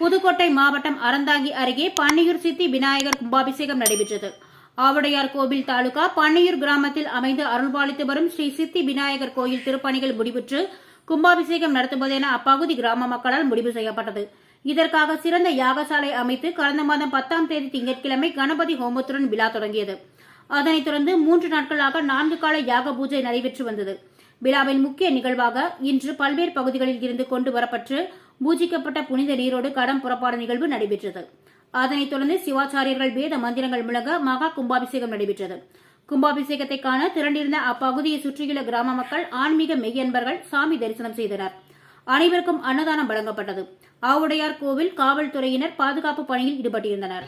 புதுக்கோட்டை மாவட்டம் அறந்தாங்கி அருகே பன்னியூர் சித்தி விநாயகர் கும்பாபிஷேகம் நடைபெற்றது. ஆவுடையார் கோவில் தாலுகா பன்னியூர் கிராமத்தில் அமைந்து அருள்பாலித்து வரும் ஸ்ரீ சித்தி விநாயகர் கோயில் திருப்பணிகள் முடிவுற்று கும்பாபிஷேகம் நடத்துவதென அப்பகுதி கிராம மக்களால் முடிவு செய்யப்பட்டது. இதற்காக சிறந்த யாகசாலை அமைத்து கடந்த மாதம் 10ஆம் தேதி திங்கட்கிழமை கணபதி ஹோமத்துடன் விழா தொடங்கியது. அதனைத் தொடர்ந்து 3 நாட்களாக 4 கால யாக பூஜை நடைபெற்று வந்தது. விழாவின் முக்கிய நிகழ்வாக இன்று பல்வேறு பகுதிகளில் இருந்து கொண்டு வரப்பட்டு பூஜிக்கப்பட்ட புனித நீரோடு கடம் புறப்பாடு நிகழ்வு நடைபெற்றது. அதனைத் தொடர்ந்து சிவாச்சாரியர்கள் வேத மந்திரங்கள் முழங்க மகா கும்பாபிஷேகம் நடைபெற்றது. கும்பாபிஷேகத்தை காண திரண்டிருந்த அப்பகுதியை சுற்றியுள்ள கிராம மக்கள், ஆன்மீக மெய்யன்பர்கள் சாமி தரிசனம் செய்தனர். அனைவருக்கும் அன்னதானம் வழங்கப்பட்டது. ஆவுடையார் கோவில் காவல்துறையினர் பாதுகாப்பு பணியில் ஈடுபட்டிருந்தனர்.